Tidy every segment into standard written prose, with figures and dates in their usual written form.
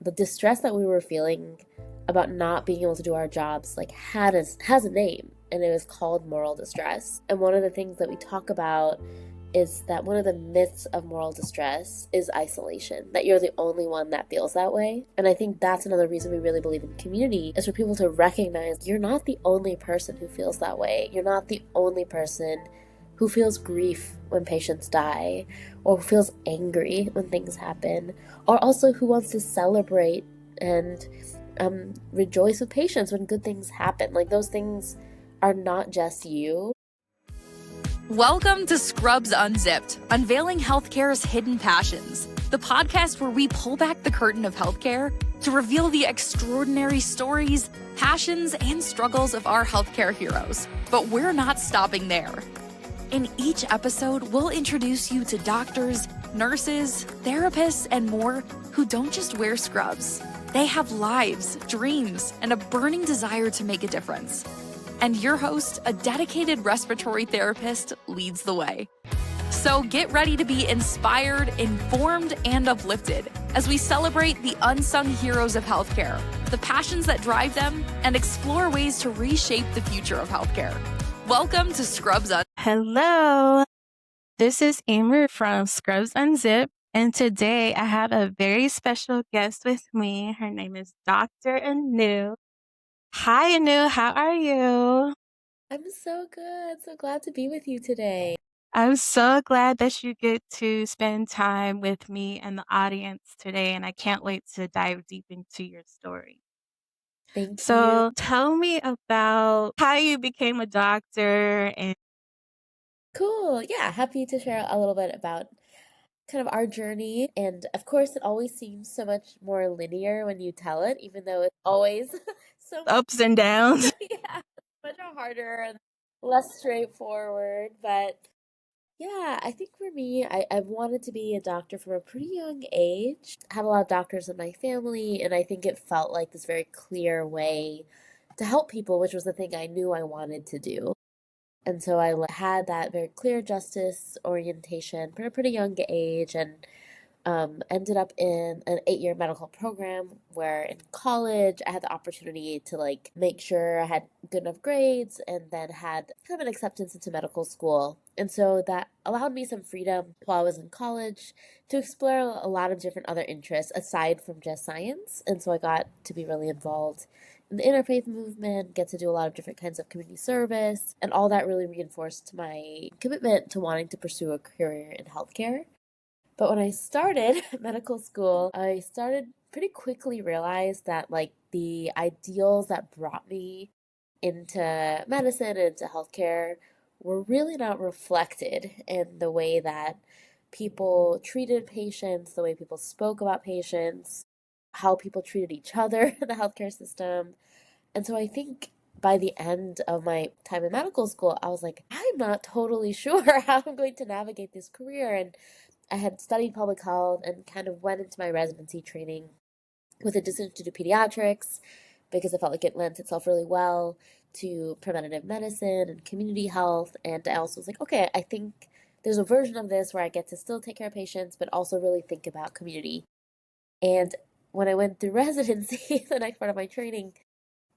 the distress that we were feeling about not being able to do our jobs has a name, and it was called moral distress. And one of the things that we talk about is that one of the myths of moral distress is isolation, that you're the only one that feels that way. And I think that's another reason we really believe in community, is for people to recognize you're not the only person who feels that way. You're not the only person who feels grief when patients die, or who feels angry when things happen, or also who wants to celebrate and rejoice with patients when good things happen. Like, those things are not just you. Welcome to Scrubs Unzipped, unveiling healthcare's hidden passions, the podcast where we pull back the curtain of healthcare to reveal the extraordinary stories, passions, and struggles of our healthcare heroes. But we're not stopping there. In each episode, we'll introduce you to doctors, nurses, therapists, and more who don't just wear scrubs. They have lives, dreams, and a burning desire to make a difference. And your host, a dedicated respiratory therapist, leads the way. So get ready to be inspired, informed, and uplifted as we celebrate the unsung heroes of healthcare, the passions that drive them, and explore ways to reshape the future of healthcare. Welcome to Scrubs Unzipped. Hello, this is Amber from Scrubs Unzipped, and today I have a very special guest with me. Her name is Dr. Anu. Hi, Anu. How are you? I'm so good. So glad to be with you today. I'm so glad that you get to spend time with me and the audience today, and I can't wait to dive deep into your story. Thank you. So tell me about how you became a doctor. And Cool. Yeah, happy to share a little bit about kind of our journey. And of course, it always seems so much more linear when you tell it, even though it's always so ups and downs. yeah, much harder and less straightforward. But yeah, I think for me, I've wanted to be a doctor from a pretty young age. I have a lot of doctors in my family, and I think it felt like this very clear way to help people, which was the thing I knew I wanted to do. And so I had that very clear justice orientation from a pretty young age, and ended up in an 8-year medical program where in college I had the opportunity to make sure I had good enough grades, and then had kind of an acceptance into medical school. And so that allowed me some freedom while I was in college to explore a lot of different other interests aside from just science. And so I got to be really involved in the interfaith movement, get to do a lot of different kinds of community service, and all that really reinforced my commitment to wanting to pursue a career in healthcare. But when I started medical school, I started pretty quickly realized that the ideals that brought me into medicine and into healthcare were really not reflected in the way that people treated patients, the way people spoke about patients, how people treated each other in the healthcare system. And so I think by the end of my time in medical school, I was like, I'm not totally sure how I'm going to navigate this career. And I had studied public health and kind of went into my residency training with a decision to do pediatrics because I felt like it lent itself really well to preventative medicine and community health. And I also was like, okay, I think there's a version of this where I get to still take care of patients, but also really think about community. And when I went through residency, the next part of my training,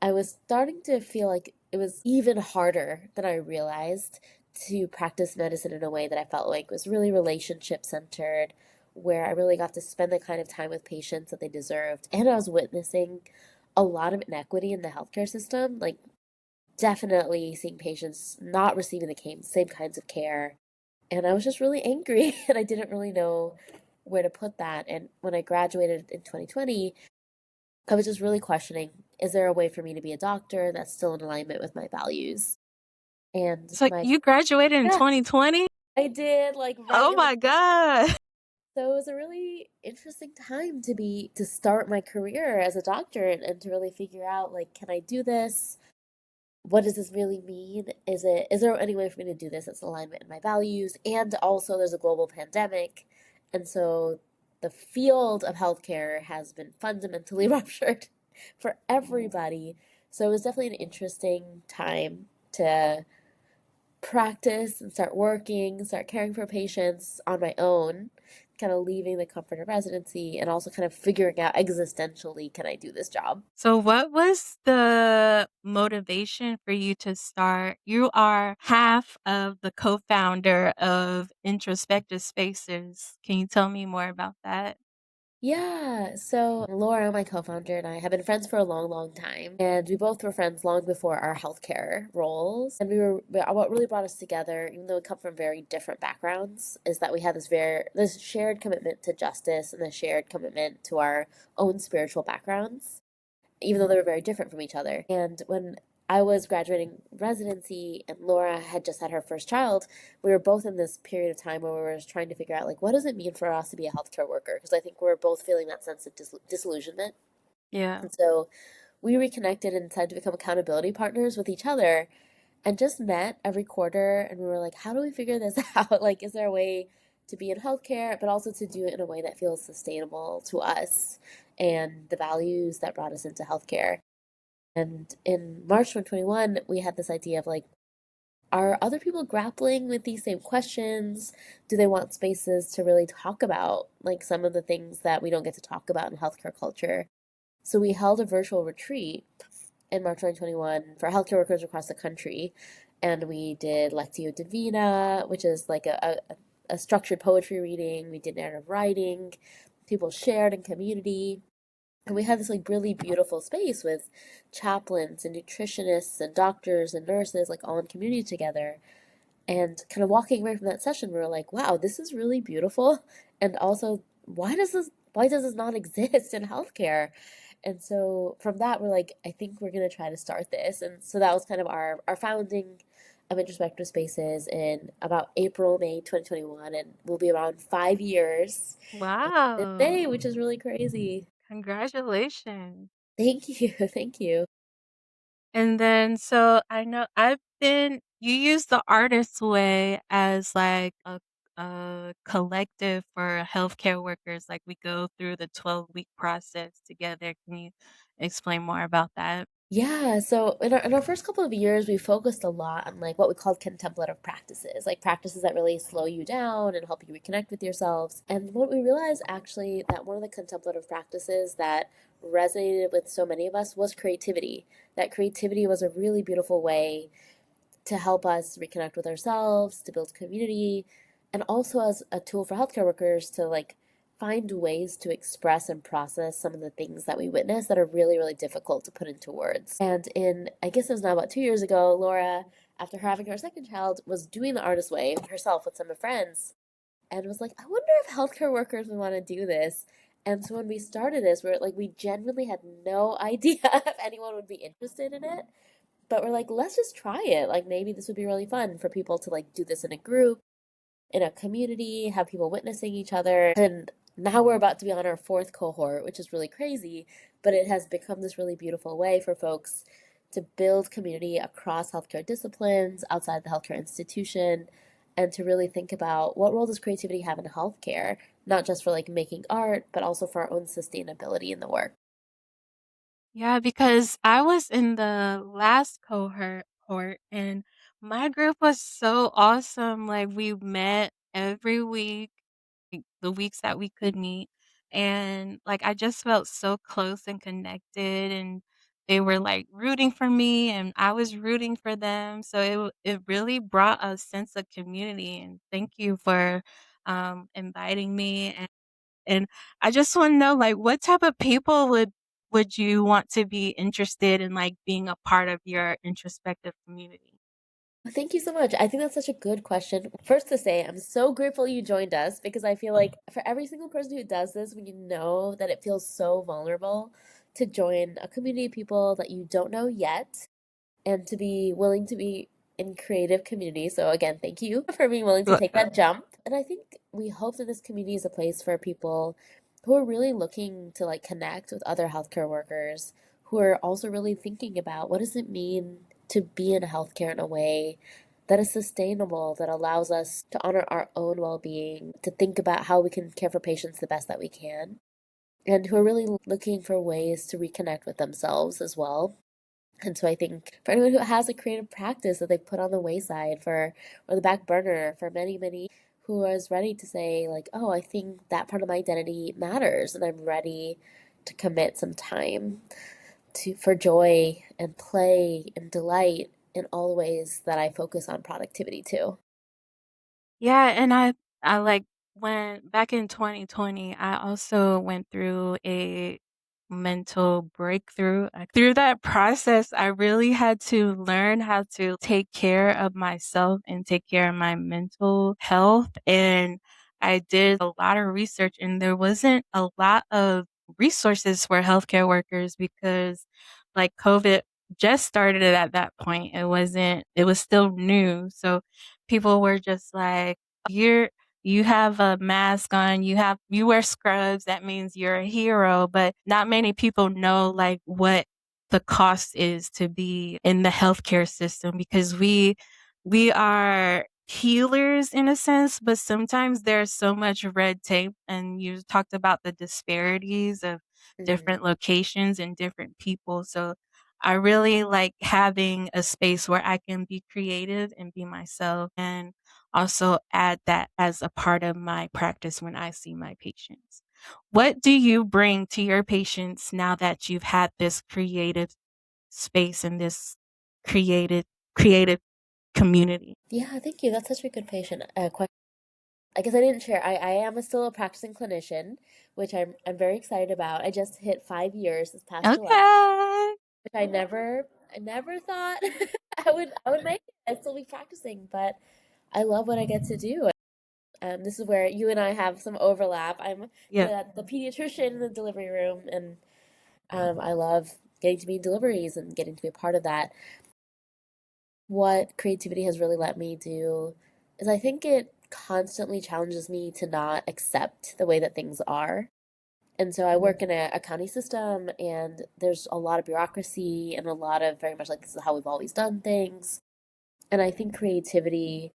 I was starting to feel like it was even harder than I realized to practice medicine in a way that I felt like was really relationship centered, where I really got to spend the kind of time with patients that they deserved. And I was witnessing a lot of inequity in the healthcare system, like definitely seeing patients not receiving the same kinds of care. And I was just really angry, and I didn't really know where to put that. And when I graduated in 2020, I was just really questioning, is there a way for me to be a doctor that's still in alignment with my values? And So you graduated in 2020? I did, Oh my God. So it was a really interesting time to start my career as a doctor, and to really figure out, can I do this? What does this really mean? Is there any way for me to do this that's in alignment in my values? And also there's a global pandemic, and so the field of healthcare has been fundamentally ruptured for everybody. So it was definitely an interesting time to practice and start working, start caring for patients on my own, kind of leaving the comfort of residency and also kind of figuring out existentially, can I do this job? So what was the motivation for you to start? You are half of the co-founder of Introspective Spaces. Can you tell me more about that? Yeah, so Laura, my co-founder, and I have been friends for a long, long time, and we both were friends long before our healthcare roles. And what really brought us together, even though we come from very different backgrounds, is that we had this shared commitment to justice and a shared commitment to our own spiritual backgrounds, even though they were very different from each other. And when I was graduating residency and Laura had just had her first child, we were both in this period of time where we were trying to figure out, like, what does it mean for us to be a healthcare worker? Because I think we are both feeling that sense of disillusionment. Yeah. And so we reconnected and decided to become accountability partners with each other and just met every quarter. And we were like, how do we figure this out? Like, is there a way to be in healthcare, but also to do it in a way that feels sustainable to us and the values that brought us into healthcare? And in March 2021, we had this idea of like, are other people grappling with these same questions? Do they want spaces to really talk about like some of the things that we don't get to talk about in healthcare culture? So we held a virtual retreat in March 2021 for healthcare workers across the country. And we did Lectio Divina, which is like a structured poetry reading. We did narrative writing. People shared in community. And we had this like really beautiful space with chaplains and nutritionists and doctors and nurses like all in community together. And kind of walking away from that session, we were like, wow, this is really beautiful. And also, why does this not exist in healthcare? And so from that, we're like, I think we're gonna try to start this. And so that was kind of our founding of Introspective Spaces in about April, May 2021, and we'll be around 5 years in Wow. May, which is really crazy. Congratulations. Thank you. Thank you. And then, so I know you use the artist way as like a collective for healthcare workers. Like we go through the 12-week process together. Can you explain more about that? Yeah, so in our first couple of years, we focused a lot on like what we called contemplative practices, like practices that really slow you down and help you reconnect with yourselves. And what we realized actually that one of the contemplative practices that resonated with so many of us was creativity. That creativity was a really beautiful way to help us reconnect with ourselves, to build community, and also as a tool for healthcare workers to like find ways to express and process some of the things that we witness that are really, really difficult to put into words. And I guess it was now about 2 years ago, Laura, after her having her second child, was doing the artist way herself with some of her friends and was like, I wonder if healthcare workers would want to do this. And so when we started this, we genuinely had no idea if anyone would be interested in it, but we're like, let's just try it. Like maybe this would be really fun for people to like do this in a group, in a community, have people witnessing each other. And now we're about to be on our fourth cohort, which is really crazy, but it has become this really beautiful way for folks to build community across healthcare disciplines, outside the healthcare institution, and to really think about what role does creativity have in healthcare, not just for like making art, but also for our own sustainability in the work. Yeah, because I was in the last cohort and my group was so awesome. Like we met every week, like, the weeks that we could meet. And like I just felt so close and connected and they were like rooting for me and I was rooting for them. So it really brought a sense of community and thank you for inviting me and I just wanna know, like, what type of people would you want to be interested in, like, being a part of your introspective community? Thank you so much. I think that's such a good question. First to say, I'm so grateful you joined us because I feel like for every single person who does this, when you know that it feels so vulnerable to join a community of people that you don't know yet and to be willing to be in creative community. So again, thank you for being willing to Well take that jump. And I think we hope that this community is a place for people who are really looking to like connect with other healthcare workers who are also really thinking about what does it mean to be in healthcare in a way that is sustainable, that allows us to honor our own well-being, to think about how we can care for patients the best that we can, and who are really looking for ways to reconnect with themselves as well. And so I think for anyone who has a creative practice that they put on the wayside for or the back burner for many, many who is ready to say, like, oh, I think that part of my identity matters, and I'm ready to commit some time to for joy and play and delight in all the ways that I focus on productivity too. Yeah, and I like when back in 2020, I also went through a mental breakthrough. Through that process, I really had to learn how to take care of myself and take care of my mental health. And I did a lot of research, and there wasn't a lot of resources for healthcare workers because, like, COVID just started at that point. It was still new. So people were just like, you have a mask on, you wear scrubs, that means you're a hero, but not many people know like what the cost is to be in the healthcare system because we are healers in a sense, but sometimes there's so much red tape and you talked about the disparities of Mm. different locations and different people. So I really like having a space where I can be creative and be myself and also add that as a part of my practice when I see my patients. What do you bring to your patients now that you've had this creative space and this created creative community? Yeah, thank you. That's such a good patient question. I guess I didn't share. I am still a practicing clinician, which I'm very excited about. I just hit 5 years this past July, Okay. which I never thought I would make it. I'd still be practicing, but I love what I get to do. This is where you and I have some overlap. I'm Yeah. the pediatrician in the delivery room, and I love getting to be in deliveries and getting to be a part of that. What creativity has really let me do is I think it constantly challenges me to not accept the way that things are. And so I work in a county system, and there's a lot of bureaucracy and a lot of very much like this is how we've always done things. And I think creativity,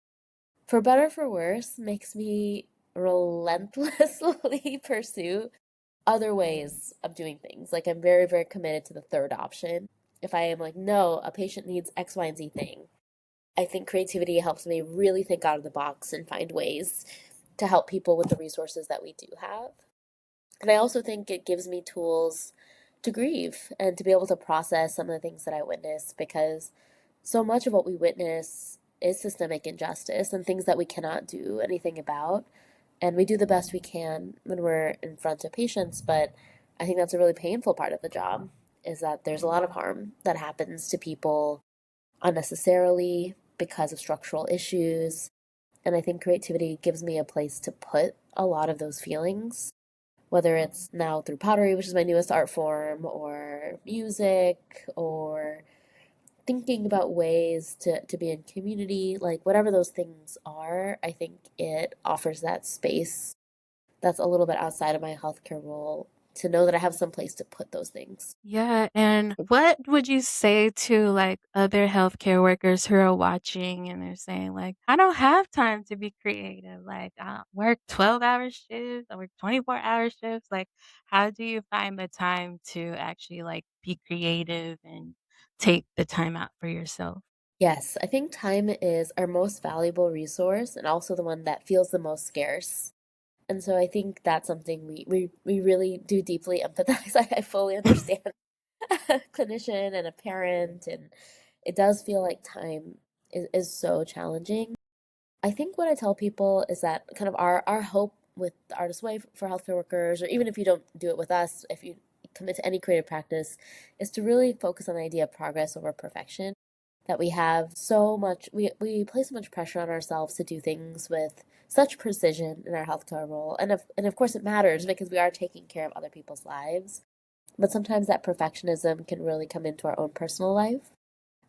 for better or for worse, makes me relentlessly pursue other ways of doing things. Like I'm very, very committed to the third option. If I am like, no, a patient needs X, Y, and Z thing, I think creativity helps me really think out of the box and find ways to help people with the resources that we do have. And I also think it gives me tools to grieve and to be able to process some of the things that I witness because so much of what we witness is systemic injustice and things that we cannot do anything about. And we do the best we can when we're in front of patients, but I think that's a really painful part of the job is that there's a lot of harm that happens to people unnecessarily because of structural issues. And I think creativity gives me a place to put a lot of those feelings, whether it's now through pottery, which is my newest art form, or music, or thinking about ways to be in community, like whatever those things are, I think it offers that space that's a little bit outside of my healthcare role to know that I have some place to put those things. Yeah, and what would you say to like other healthcare workers who are watching and they're saying like, I don't have time to be creative. Like I work 12-hour shifts, I work 24-hour shifts. Like how do you find the time to actually like be creative and take the time out for yourself? Yes, I think time is our most valuable resource and also the one that feels the most scarce. And so I think that's something we really do deeply empathize. I fully understand a clinician and a parent, and it does feel like time is so challenging. I think what I tell people is that kind of our hope with the Artist Way for healthcare workers, or even if you don't do it with us, if you commit to any creative practice, is to really focus on the idea of progress over perfection. That we have so much, we place so much pressure on ourselves to do things with such precision in our healthcare role. And of course it matters because we are taking care of other people's lives. But sometimes that perfectionism can really come into our own personal life.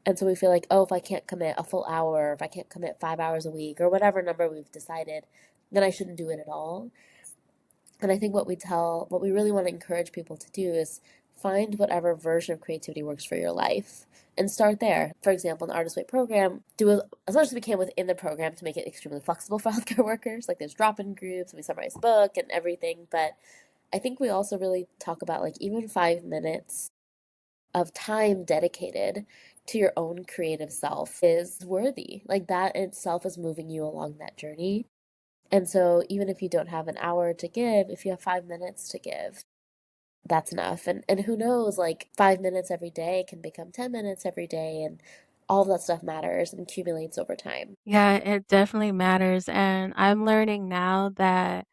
And so we feel like, oh, if I can't commit a full hour, if I can't commit 5 hours a week, or whatever number we've decided, then I shouldn't do it at all. And I think what we really want to encourage people to do is find whatever version of creativity works for your life and start there. For example, in the Artist Way program, do as much as we can within the program to make it extremely flexible for healthcare workers. Like there's drop-in groups, we summarize the book and everything. But I think we also really talk about like even 5 minutes of time dedicated to your own creative self is worthy. Like that in itself is moving you along that journey. And so even if you don't have an hour to give, if you have 5 minutes to give, that's enough. And who knows, like 5 minutes every day can become 10 minutes every day, and all of that stuff matters and accumulates over time. Yeah, it definitely matters. And I'm learning now that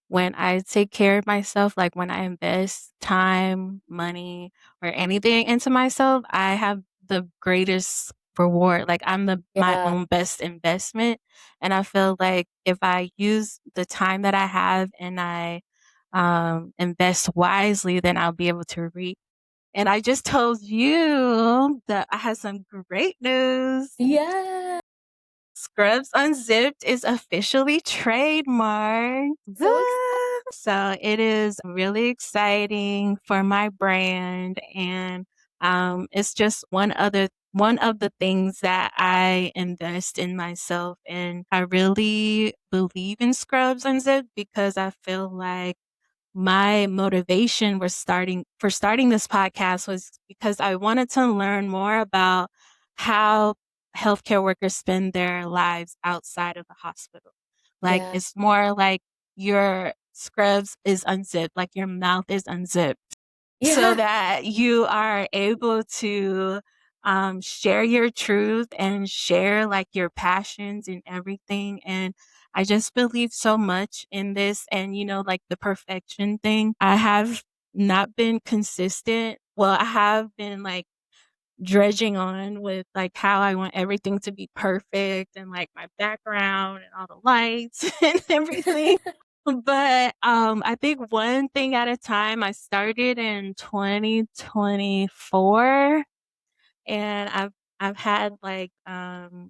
when I take care of myself, like when I invest time, money, or anything into myself, I have the greatest reward. Like I'm my Yeah. own best investment. And I feel like if I use the time that I have and I invest wisely, then I'll be able to reap. And I just told you that I have some great news. Yeah. Scrubs Unzipped is officially trademarked. So excited. So it is really exciting for my brand, and it's just one of the things that I invest in myself, and I really believe in Scrubs Unzipped because I feel like my motivation for starting this podcast was because I wanted to learn more about how healthcare workers spend their lives outside of the hospital. Like Yeah. it's more like your scrubs is unzipped, like your mouth is unzipped so Yeah. that you are able to share your truth and share like your passions and everything. And I just believe so much in this. And, you know, like the perfection thing, I have not been consistent. Well, I have been like dredging on with like how I want everything to be perfect and like my background and all the lights and everything. But I think one thing at a time. I started in 2024 and I've had like over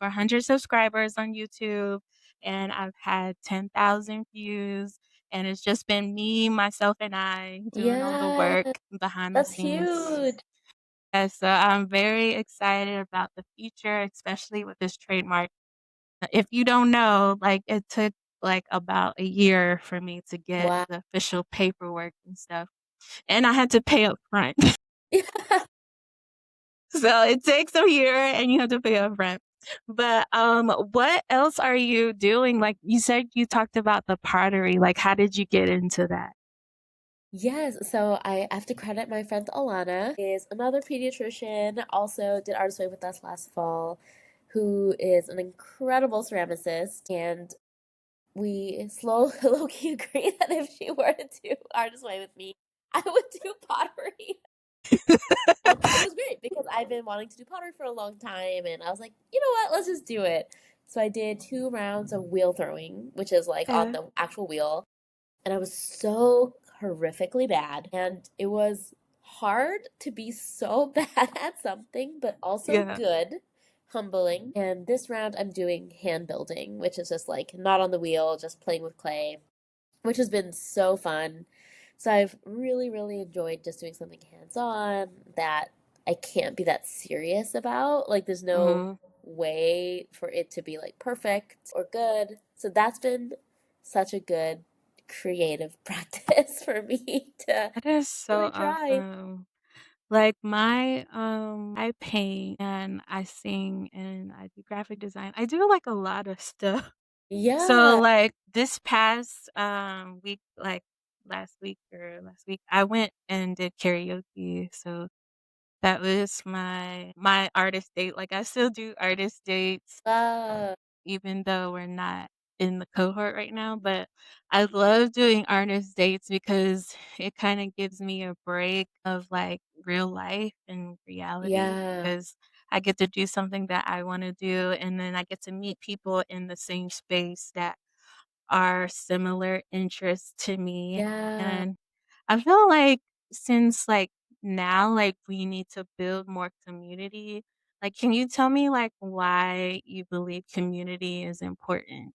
100 subscribers on YouTube and I've had 10,000 views and it's just been me, myself and I doing all the Yeah. work behind the That's scenes. huge. Yeah, so I'm very excited about the future, especially with this trademark. If you don't know, like it took like about a year for me to get Wow. the official paperwork and stuff. And I had to pay up front. Yeah. So it takes a year and you have to pay up front. But what else are you doing? Like you said you talked about the pottery. Like how did you get into that? Yes, so I have to credit my friend Alana, is another pediatrician, also did Artist Way with us last fall, who is an incredible ceramicist, and we slow low-key agree that if she were to do Artist Way with me, I would do pottery. And it was great because I've been wanting to do pottery for a long time, and I was like, you know what, let's just do it. So I did 2 rounds of wheel throwing, which is like on Yeah. the actual wheel, and I was so horrifically bad. And it was hard to be so bad at something, but also Yeah. good, humbling. And this round, I'm doing hand building, which is just like not on the wheel, just playing with clay, which has been so fun. So I've really, really enjoyed just doing something hands on that I can't be that serious about. Like, there's no Hmm. way for it to be like perfect or good. So that's been such a good creative practice for me to That is so really try. awesome. Like I paint and I sing and I do graphic design. I do like a lot of stuff. So Yeah. like this past week, like last week, I went and did karaoke. So that was my artist date. Like I still do artist dates Uh, even though we're not in the cohort right now, but I love doing artist dates because it kind of gives me a break of like real life and reality yeah. because I get to do something that I want to do and then I get to meet people in the same space that are similar interests to me. Yeah. And I feel like since like now, like we need to build more community. Like, can you tell me like why you believe community is important?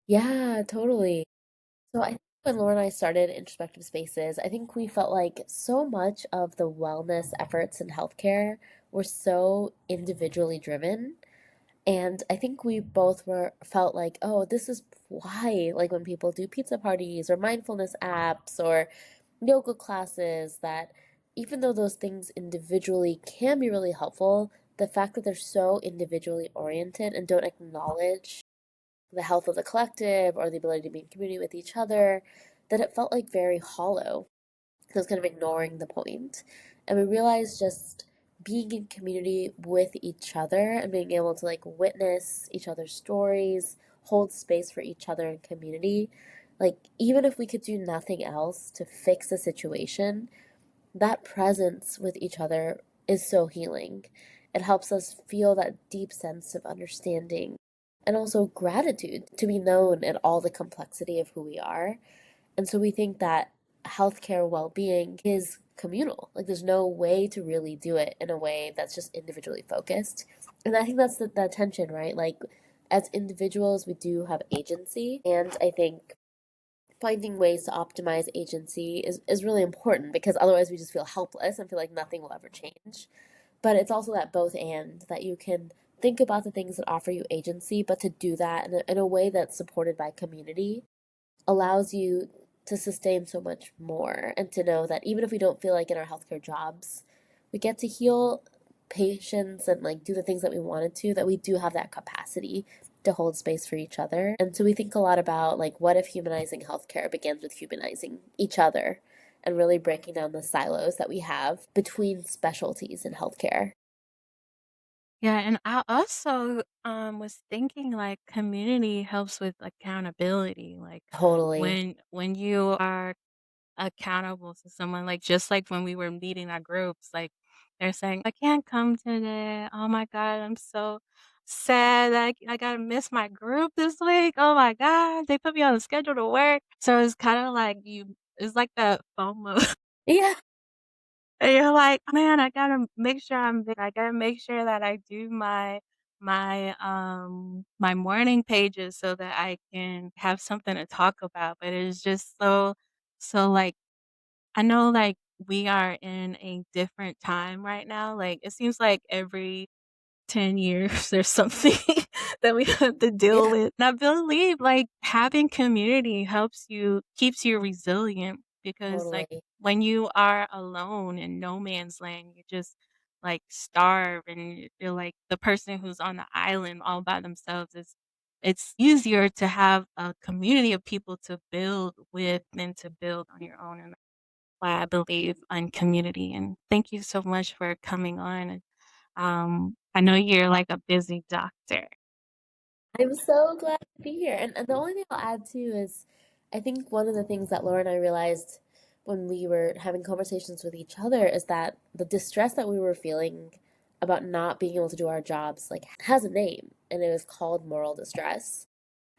Yeah, totally. So I think when Laura and I started Introspective Spaces, I think we felt like so much of the wellness efforts in healthcare were so individually driven. And I think we both were felt like, oh, this is why, like when people do pizza parties or mindfulness apps or yoga classes, that even though those things individually can be really helpful, the fact that they're so individually oriented and don't acknowledge the health of the collective or the ability to be in community with each other, that it felt like very hollow. So it's kind of ignoring the point. And we realized just being in community with each other and being able to like witness each other's stories, hold space for each other in community, like even if we could do nothing else to fix the situation, that presence with each other is so healing. It helps us feel that deep sense of understanding and also gratitude to be known in all the complexity of who we are. And so we think that healthcare well being is communal. Like there's no way to really do it in a way that's just individually focused. And I think that's the tension, right? Like as individuals, we do have agency. And I think finding ways to optimize agency is really important because otherwise we just feel helpless and feel like nothing will ever change. But it's also that both and that you can think about the things that offer you agency, but to do that in a way that's supported by community allows you to sustain so much more and to know that even if we don't feel like in our healthcare jobs, we get to heal patients and like do the things that we wanted to, that we do have that capacity to hold space for each other. And so we think a lot about like what if humanizing healthcare begins with humanizing each other and really breaking down the silos that we have between specialties in healthcare. Yeah, and I also was thinking like community helps with accountability. Like Totally. when you are accountable to someone, like just like when we were meeting our groups, like they're saying, I can't come today. Oh my God, I'm so sad. I gotta miss my group this week. Oh my God. They put me on the schedule to work. So it's kind of like it's like the FOMO. Yeah, And you're like, "Man, I gotta make sure I'm there. I gotta make sure that I do my morning pages so that I can have something to talk about." But it's just like, I know, like, we are in a different time right now. Like, it seems like every 10 years or something that we have to deal yeah, with. And I believe like having community helps you, keeps you resilient because like totally. when you are alone in no man's land, you just like starve and you're like the person who's on the island all by themselves. It's easier to have a community of people to build with than to build on your own. And that's why I believe in community. And thank you so much for coming on. I know you're like a busy doctor. I'm so glad to be here. And the only thing I'll add too is I think one of the things that Laura and I realized when we were having conversations with each other is that the distress that we were feeling about not being able to do our jobs like has a name, and it was called moral distress.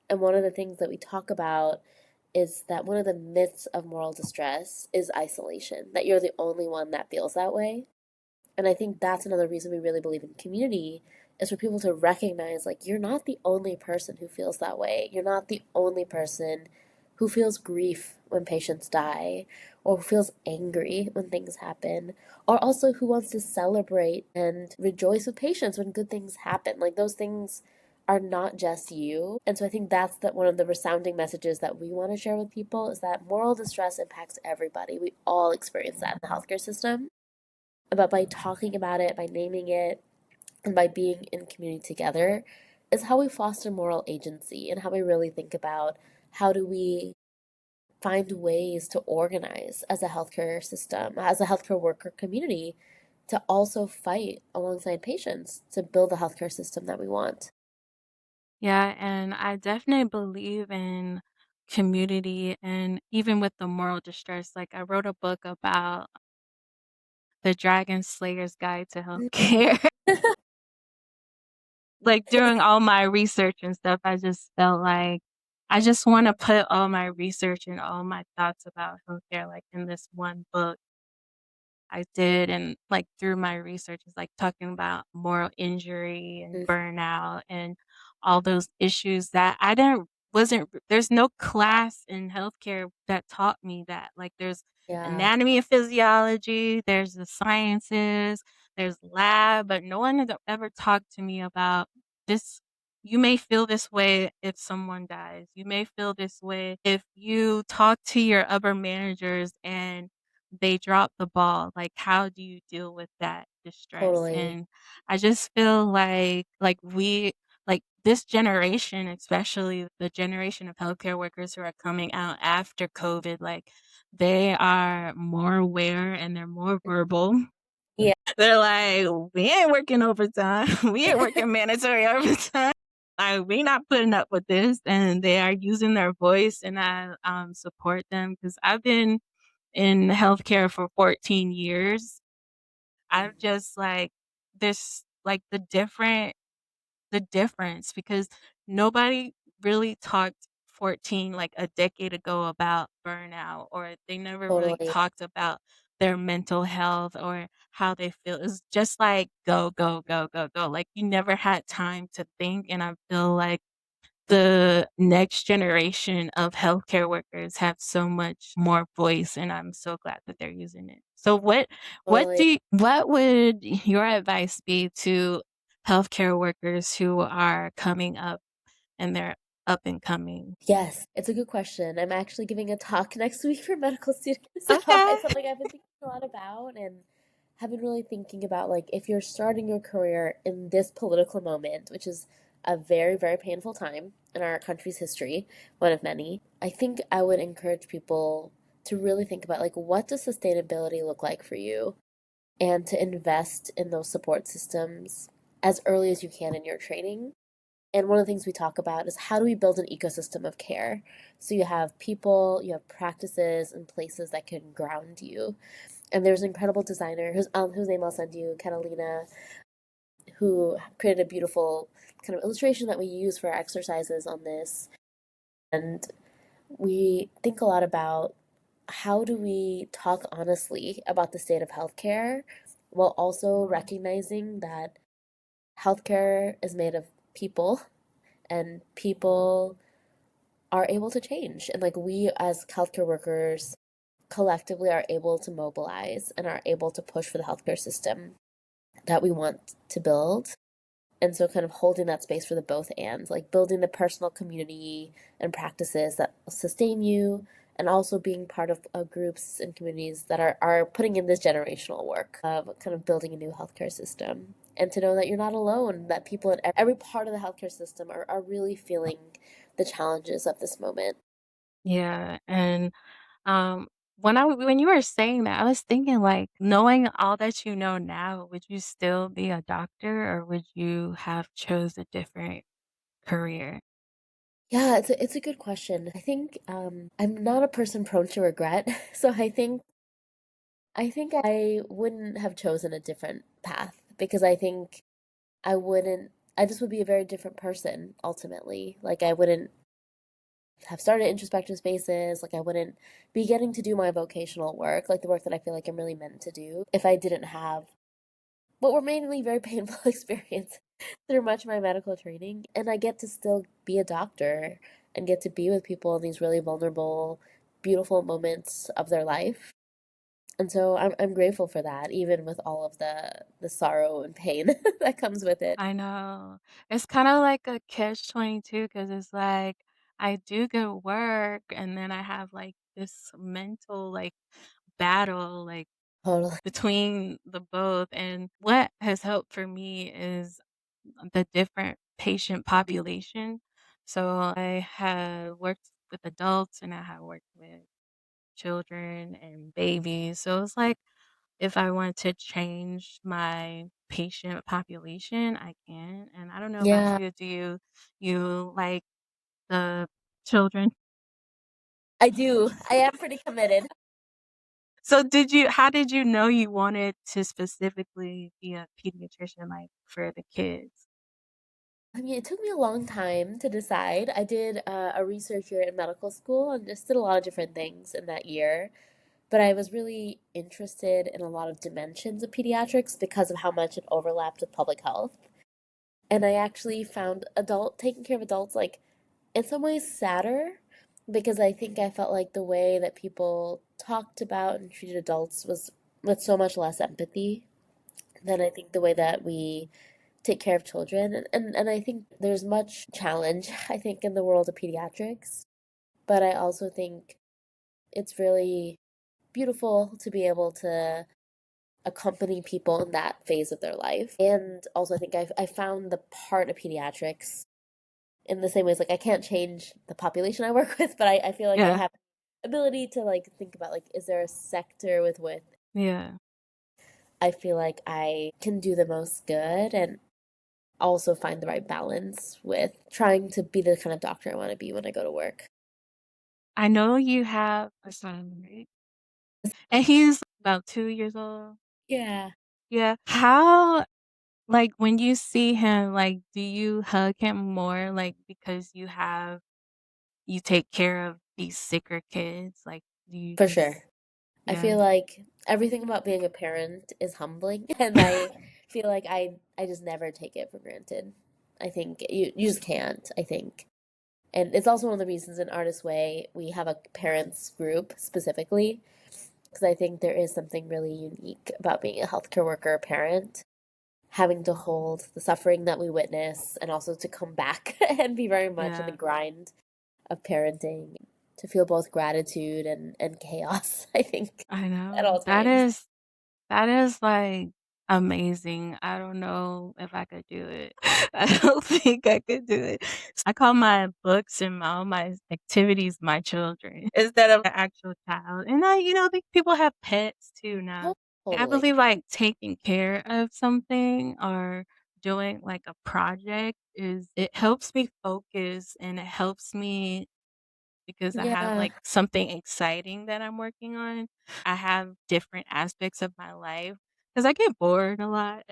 And one of the things that we talk about is that one of the myths of moral distress is isolation, that you're the only one that feels that way. And I think that's another reason we really believe in community is for people to recognize like you're not the only person who feels that way. You're not the only person who feels grief when patients die or who feels angry when things happen or also who wants to celebrate and rejoice with patients when good things happen. Like those things are not just you. And so I think that's one of the resounding messages that we want to share with people is that moral distress impacts everybody. We all experience that in the healthcare system, but by talking about it, by naming it, and by being in community together is how we foster moral agency and how we really think about how do we find ways to organize as a healthcare system, as a healthcare worker community, to also fight alongside patients to build the healthcare system that we want. Yeah, and I definitely believe in community and even with the moral distress. Like I wrote a book about the Dragon Slayer's Guide to Healthcare. Like during all my research and stuff, I just felt like I just want to put all my research and all my thoughts about healthcare like in this one book. I did, and, like, through my research, it's, like, talking about moral injury and burnout and all those issues that I didn't wasn't there's no class in healthcare that taught me that, like, there's Yeah, anatomy and physiology, there's the sciences, there's lab, but no one had ever talked to me about this. You may feel this way if someone dies. You may feel this way if you talk to your upper managers and they drop the ball. Like, how do you deal with that distress? totally. And I just feel like we like this generation, especially the generation of healthcare workers who are coming out after COVID, like they are more aware and they're more verbal. Yeah, They're like, we ain't working overtime. We ain't working mandatory overtime. We not putting up with this. And they are using their voice, and I support them because I've been in healthcare for 14 years. I've just like this, like the difference because nobody really talked 14 like a decade ago about burnout, or they never really totally, talked about their mental health or how they feel. It's just like go go go go go, like you never had time to think. And I feel like the next generation of healthcare workers have so much more voice, and I'm so glad that they're using it. So totally. what would your advice be to healthcare workers who are coming up and they're up and coming? Yes, it's a good question. I'm actually giving a talk next week for medical students, so Okay. it's something I've been thinking a lot about and have been really thinking about. Like, if you're starting your career in this political moment, which is a very, very painful time in our country's history, one of many, I think I would encourage people to really think about, like, what does sustainability look like for you? And to invest in those support systems as early as you can in your training. And one of the things we talk about is how do we build an ecosystem of care? So you have people, you have practices and places that can ground you. And there's an incredible designer whose name I'll send you, Catalina, who created a beautiful kind of illustration that we use for our exercises on this. And we think a lot about how do we talk honestly about the state of healthcare while also recognizing that healthcare is made of people and people are able to change. And like we as healthcare workers collectively are able to mobilize and are able to push for the healthcare system that we want to build. And so kind of holding that space for the both and like building the personal community and practices that sustain you, and also being part of groups and communities that are putting in this generational work of kind of building a new healthcare system. And to know that you're not alone, that people in every part of the healthcare system are really feeling the challenges of this moment. Yeah, and um when you were saying that, I was thinking like knowing all that you know now, would you still be a doctor or would you have chose a different career? Yeah, it's a good question. I think I'm not a person prone to regret, so I think I wouldn't have chosen a different path because I think I wouldn't, I just would be a very different person ultimately. Like, I wouldn't have started Introspective Spaces. Like, I wouldn't be getting to do my vocational work, like the work that I feel like I'm really meant to do, if I didn't have what were mainly very painful experience through much of my medical training. And I get to still be a doctor and get to be with people in these really vulnerable, beautiful moments of their life. And so I'm grateful for that, even with all of the sorrow and pain that comes with it. I know. It's kinda like a catch-22 because it's like, I do good work, and then I have, like, this mental, like, battle, like, Totally. between the both, and what has helped for me is the different patient population. So, I have worked with adults, and I have worked with children and babies, so it's like if I want to change my patient population, I can. And I don't know about Yeah, you. You like the children? I do. I am pretty committed. So how did you know you wanted to specifically be a pediatrician, like for the kids? I mean, it took me a long time to decide. I did a research year in medical school and just did a lot of different things in that year. But I was really interested in a lot of dimensions of pediatrics because of how much it overlapped with public health. And I actually found taking care of adults like in some ways sadder because I think I felt like the way that people talked about and treated adults was with so much less empathy than I think the way that we take care of children. And I think there's much challenge, I think, in the world of pediatrics. But I also think it's really beautiful to be able to accompany people in that phase of their life. And also, I think I found the part of pediatrics in the same ways, like I can't change the population I work with, but I feel like I Yeah. have ability to like think about like is there a sector with which Yeah. I feel like I can do the most good and also find the right balance with trying to be the kind of doctor I want to be when I go to work. I know you have a son, right? And he's about 2 years old? Yeah, Yeah. How like, when you see him, like, do you hug him more, like, because you take care of these sicker kids? Like, do you for just sure. I yeah. feel like everything about being a parent is humbling, and I feel like I just never take it for granted. I think you just can't, I think. And it's also one of the reasons in Artist Way we have a parents group specifically, because I think there is something really unique about being a healthcare worker or parent, having to hold the suffering that we witness and also to come back and be very much in the Yeah. grind of parenting, to feel both gratitude and chaos, I think, I at know. all times. That is, like, amazing. I don't know if I could do it. I don't think I could do it. I call my books and all my activities my children instead of an actual child. And think people have pets too now. I Totally. believe, like, taking care of something or doing, like, a project is it helps me focus and it helps me because I have, Yeah. like, something exciting that I'm working on. I have different aspects of my life because I get bored a lot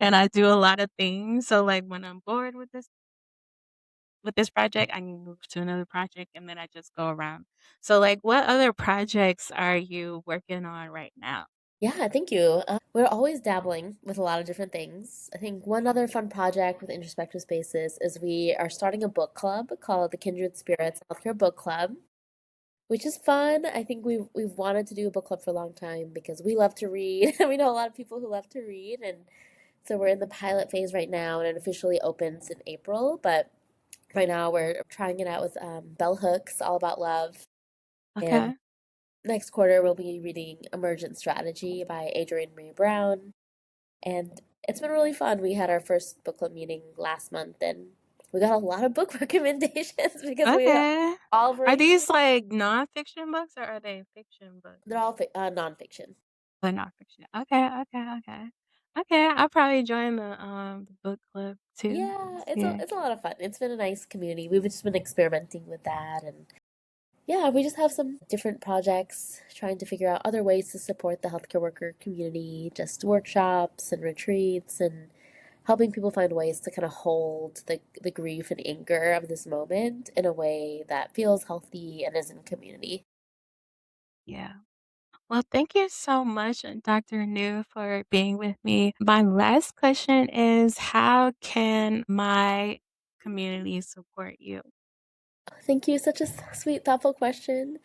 and I do a lot of things. So, like, when I'm bored with this project, I can move to another project and then I just go around. So, like, what other projects are you working on right now? Yeah, thank you. We're always dabbling with a lot of different things. I think one other fun project with Introspective Spaces is we are starting a book club called the Kindred Spirits Healthcare Book Club, which is fun. I think we've wanted to do a book club for a long time because we love to read. We know a lot of people who love to read, and so we're in the pilot phase right now, and it officially opens in April. But right now we're trying it out with Bell Hooks, All About Love, and Okay. next quarter we'll be reading Emergent Strategy by Adrienne Marie Brown, and it's been really fun. We had our first book club meeting last month, and we got a lot of book recommendations because we Okay. all Are bring these, like, nonfiction books or are they fiction books? they're all nonfiction. But nonfiction. Okay, okay, okay. Okay, I'll probably join the book club too Yeah, this year. it's a lot of fun. It's been a nice community. We've just been experimenting with that, and yeah, we just have some different projects trying to figure out other ways to support the healthcare worker community, just workshops and retreats and helping people find ways to kind of hold the grief and anger of this moment in a way that feels healthy and is in community. Yeah. Well, thank you so much, Dr. New, for being with me. My last question is how can my community support you? Thank you. Such a sweet, thoughtful question.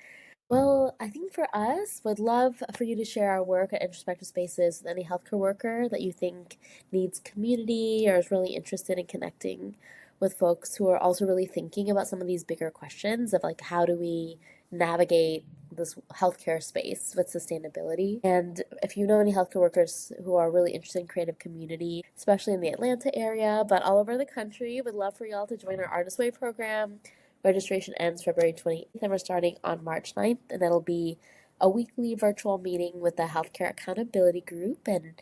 Well, I think for us, would love for you to share our work at Introspective Spaces with any healthcare worker that you think needs community or is really interested in connecting with folks who are also really thinking about some of these bigger questions of like how do we navigate this healthcare space with sustainability. And if you know any healthcare workers who are really interested in creative community, especially in the Atlanta area, but all over the country, would love for y'all to join our Artist Way program. Registration ends February 28th, and we're starting on March 9th, and that'll be a weekly virtual meeting with the Healthcare Accountability Group, and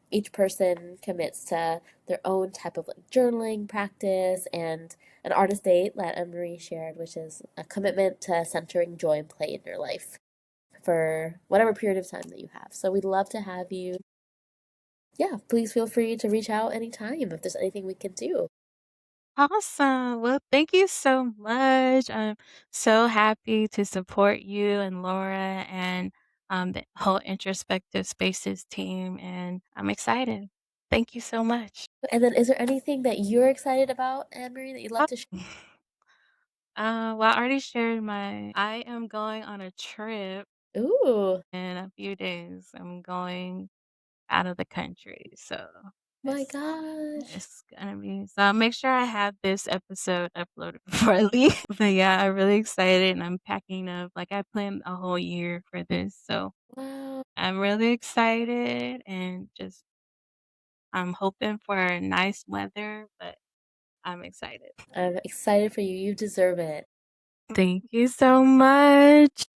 each person commits to their own type of like journaling practice and an artist date that Anne-Marie shared, which is a commitment to centering joy and play in your life for whatever period of time that you have. So we'd love to have you. Yeah, please feel free to reach out anytime if there's anything we can do. Awesome. Well, thank you so much. I'm so happy to support you and Laura and the whole Introspective Spaces team, and I'm excited. Thank you so much. And then is there anything that you're excited about, Anne-Marie, that you'd love Oh, to share? well, I already shared I am going on a trip Ooh, in a few days. I'm going out of the country, so my it's gosh. it's gonna be so I'll make sure I have this episode uploaded before I leave. But yeah, I'm really excited and I'm packing up. Like I planned a whole year for this, so Wow. I'm really excited and just I'm hoping for nice weather, but I'm excited. I'm excited for you. You deserve it. Thank you so much.